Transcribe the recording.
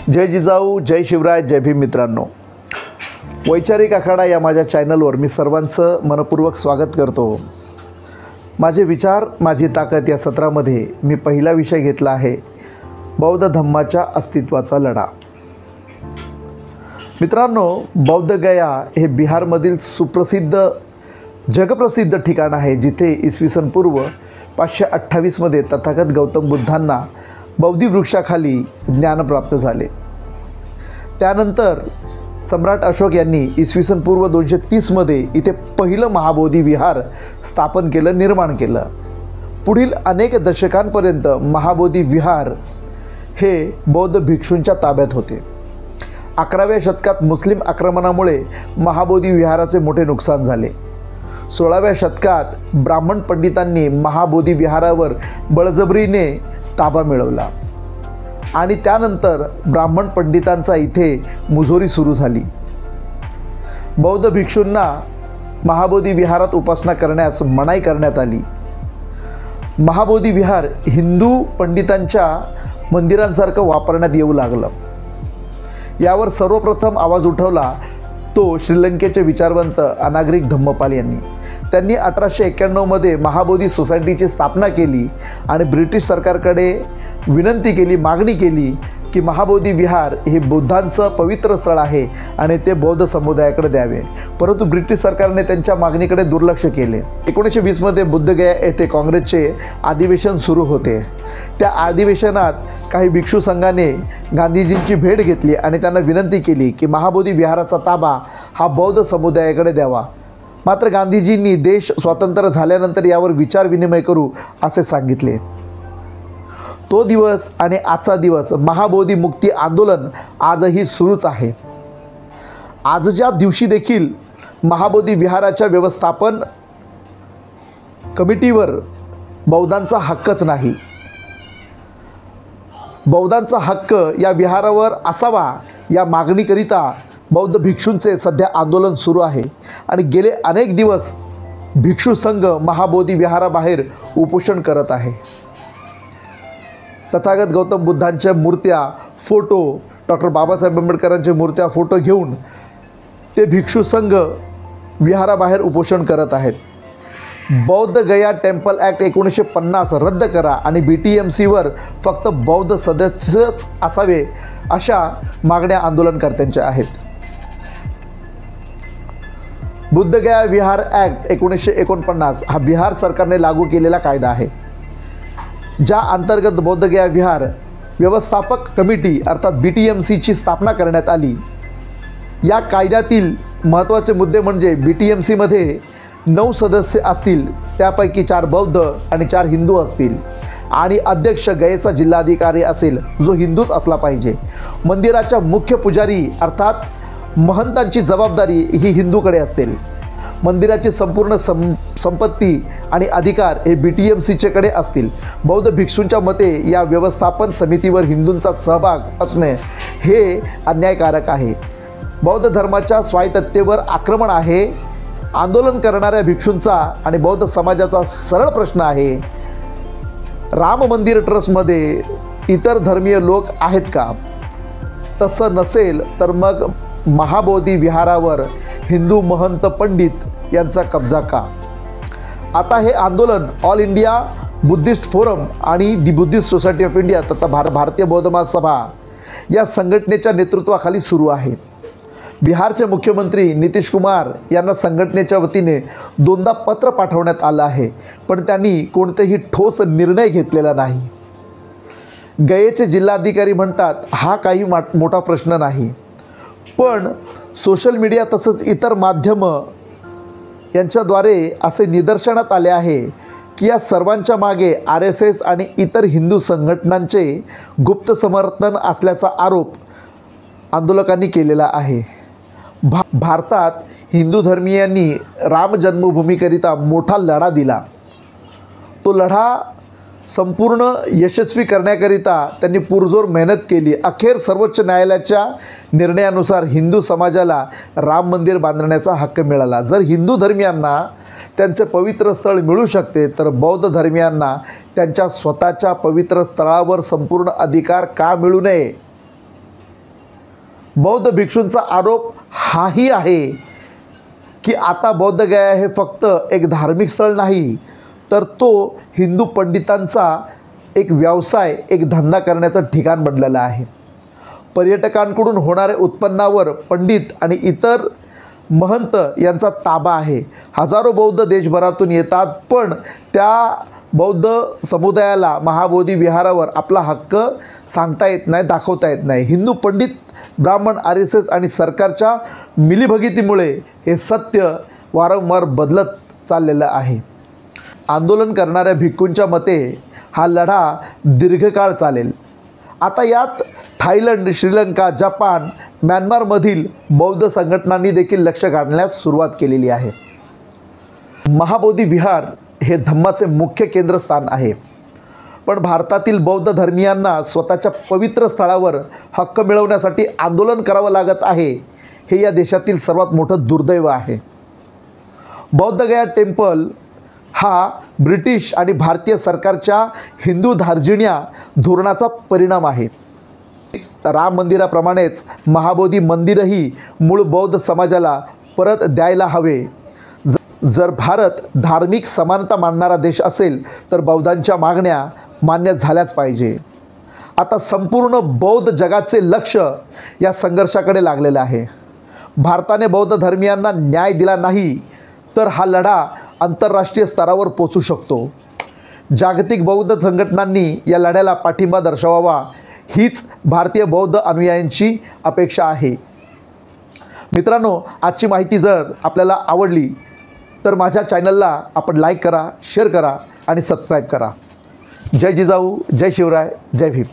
जय जिजाऊ, जय शिवराय, जय भीम. मित्रांनो, वैचारिक आखाडा या माझ्या चॅनलवर मी सर्वांचं मनपूर्वक स्वागत करतो. माझे विचार माझी ताकद या सत्रामध्ये मी पहिला विषय घेतला आहे बौद्ध धम्माच्या अस्तित्वाचा लढा. मित्रांनो, बौद्ध गया हे बिहारमधील सुप्रसिद्ध जगप्रसिद्ध ठिकाण आहे, जिथे इसवी सन पूर्व 528 मध्ये तथागत गौतम बुद्धांना बोधी वृक्षाखाली ज्ञान प्राप्त झाले. त्यानंतर सम्राट अशोक यांनी इसवी सन पूर्व 230 मध्ये इथे पहिलं महाबोधी विहार स्थापन केलं, निर्माण केलं. पुढील अनेक दशकांपर्यंत महाबोधी विहार हे बौद्ध भिक्षूंच्या ताब्यात होते. 11व्या शतकात मुस्लिम आक्रमणामुळे महाबोधी विहाराचे मोठे नुकसान झाले. 16व्या शतकात ब्राह्मण पंडितांनी महाबोधी विहारावर बळजबरीने ताबा मिळवला आणि त्यानंतर ब्राह्मण पंडितांचा इथे मुजोरी सुरू झाली. बौद्ध भिक्षूंना महाबोधी विहारात उपासना करण्यास मनाई करण्यात आली. महाबोधी विहार हिंदू पंडितांच्या मंदिरांसारखं वापरण्यात येऊ लागलं. यावर सर्वप्रथम आवाज उठवला तो श्रीलंकेचे विचारवंत अनागरिक धम्मपाल यांनी. त्यांनी 1891 मध्ये महाबोधी सोसायटीची स्थापना केली आणि ब्रिटिश सरकारकडे विनंती केली, मागणी केली की महाबोधी विहार हे बुद्धांचं पवित्र स्थळ आहे आणि ते बौद्ध समुदायाकडे द्यावे. परंतु ब्रिटिश सरकारने त्यांच्या मागणीकडे दुर्लक्ष केले. 1920 मध्ये बुद्धगया येथे काँग्रेसचे अधिवेशन सुरू होते. त्या अधिवेशनात काही भिक्षू संघाने गांधीजींची भेट घेतली आणि त्यांना विनंती केली की महाबोधी विहाराचा ताबा हा बौद्ध समुदायाकडे द्यावा. मात्र गांधीजींनी देश स्वतंत्र झाल्यानंतर यावर विचार विनिमय करू असे सांगितले. तो दिवस आणि आजचा दिवस महाबोधी मुक्ती आंदोलन आजही सुरूच आहे. आजच्या दिवशी देखील महाबोधी विहाराच्या व्यवस्थापन कमिटीवर बौद्धांचा हक्कच नाही. बौद्धांचा हक्क या विहारावर असावा या मागणीकरिता बौद्ध भिक्षूंचे सध्या आंदोलन सुरू आहे आणि गेले अनेक दिवस भिक्षू संघ महाबोधी विहाराबाहेर उपोषण करत आहे. तथागत गौतम बुद्धांच्या मूर्त्या, फोटो, डॉक्टर बाबासाहेब आंबेडकरांच्या मूर्त्या, फोटो घेऊन ते भिक्षू संघ विहाराबाहेर उपोषण करत आहेत. बौद्ध गया टेम्पल ॲक्ट 1950 रद्द करा आणि BTMCवर फक्त बौद्ध सदस्यच असावे अशा मागण्या आंदोलनकर्त्यांच्या आहेत. बुद्धगया विहार ॲक्ट 1949 हा बिहार सरकारने लागू केलेला कायदा आहे, ज्या अंतर्गत बौद्धगया विहार व्यवस्थापक कमिटी अर्थात BTMCची स्थापना करण्यात आली. या कायद्यातील महत्त्वाचे मुद्दे म्हणजे BTMCमध्ये 9 सदस्य असतील, त्यापैकी 4 बौद्ध आणि 4 हिंदू असतील आणि अध्यक्ष गयेचा जिल्हाधिकारी असेल, जो हिंदूच असला पाहिजे. मंदिराच्या मुख्य पुजारी अर्थात महंतांची जबाबदारी ही हिंदूकडे असतील. मंदिराची संपूर्ण संपत्ती आणि अधिकार हे BTMCच्याकडे असतील. बौद्ध भिक्षूंच्या मते या व्यवस्थापन समितीवर हिंदूंचा सहभाग असणे हे अन्यायकारक आहे. बौद्ध धर्माच्या स्वायत्ततेवर आक्रमण आहे. आंदोलन करणाऱ्या भिक्षूंचा आणि बौद्ध समाजाचा सरळ प्रश्न आहे, राम मंदिर ट्रस्टमध्ये इतर धर्मीय लोक आहेत का? तसं नसेल तर मग महाबोधी विहारावर हिंदू महंत पंडित यांचा कब्जा का? आता हे आंदोलन ऑल इंडिया बुद्धिस्ट फोरम आणि दी बुद्धिस्ट सोसायटी ऑफ इंडिया तथा भारतीय बौद्ध महासभा या संघटनेच्या नेतृत्वाखाली सुरू आहे. बिहारचे मुख्यमंत्री नितीश कुमार यांना संघटनेच्या वतीने 2दा पत्र पाठवण्यात आलं आहे, पण त्यांनी कोणतेही ठोस निर्णय घेतलेला नाही. गयेचे जिल्हाधिकारी म्हणतात हा काही मोठा प्रश्न नाही, पण सोशल मीडिया तसंच इतर माध्यमं यांच्याद्वारे असे निदर्शनात आले आहे की या सर्वांच्या मागे RSS आणि इतर हिंदू संघटनांचे गुप्त समर्थन असल्याचा आरोप आंदोलकांनी केलेला आहे. भारतात हिंदू धर्मीयांनी राम जन्मभूमीकरिता मोठा लढा दिला. तो लढा संपूर्ण यशस्वी करण्याकरिता त्यांनी पुरजोर मेहनत केली. अखेर सर्वोच्च न्यायालयाच्या निर्णयानुसार हिंदू समाजाला राम मंदिर बांधण्याचा हक्क मिळाला. जर हिंदू धर्मियांना त्यांचे पवित्र स्थळ मिळू शकते, तर बौद्ध धर्मियांना त्यांच्या स्वतःच्या पवित्र स्थळावर संपूर्ण अधिकार का मिळू नये? बौद्ध भिक्षूंचा आरोप हाही आहे की आता बौद्धगया हे फक्त एक धार्मिक स्थळ नाही, तर तो हिंदू पंडितांचा एक व्यवसाय, एक धंदा करण्याचं ठिकाण बनलेलं आहे. पर्यटकांकडून होणाऱ्या उत्पन्नावर पंडित आणि इतर महंत यांचा ताबा आहे. हजारो बौद्ध देशभरातून येतात, पण त्या बौद्ध समुदायाला महाबोधी विहारावर आपला हक्क सांगता येत नाही, दाखवता येत नाही. हिंदू पंडित, ब्राह्मण, RSS आणि सरकारच्या मिलीभगितीमुळे हे सत्य वारंवार बदलत चाललेलं आहे. आंदोलन करणाऱ्या भिक्खूंच्या मते हा लढा दीर्घकाळ चालेल. आता यात थायलंड, श्रीलंका, जपान, म्यानमारमधील बौद्ध संघटनांनी देखील लक्ष घालण्यास सुरुवात केलेली आहे. महाबोधी विहार हे धम्माचे मुख्य केंद्रस्थान आहे, पण भारतातील बौद्ध धर्मीयांना स्वतःच्या पवित्र स्थळावर हक्क मिळवण्यासाठी आंदोलन करावं लागत आहे. हे या देशातील सर्वात मोठं दुर्दैव आहे. बौद्धगया टेम्पल हा ब्रिटिश आणि भारतीय सरकारच्या हिंदू धार्जिण्या धोरणाचा परिणाम आहे. राम मंदिराप्रमाणेच महाबोधी मंदिरही मूळ बौद्ध समाजाला परत द्यायला हवे. जर भारत धार्मिक समानता मानणारा देश असेल तर बौद्धांच्या मागण्या मान्य झाल्याच पाहिजे. आता संपूर्ण बौद्ध जगाचे लक्ष या संघर्षाकडे लागलेलं आहे. भारताने बौद्ध धर्मीयांना न्याय दिला नाही तर हा लढा आंतरराष्ट्रीय स्तरावर पोचू शकतो. जागतिक बौद्ध संघटनांनी या लढ्याला पाठिंबा दर्शवावा, हीच भारतीय बौद्ध अनुयायांची अपेक्षा आहे. मित्रांनो, आजची माहिती जर आपल्याला आवडली तर माझ्या चॅनलला आपण लाईक करा, शेअर करा आणि सबस्क्राईब करा. जय जिजाऊ, जय शिवराय, जय भीम.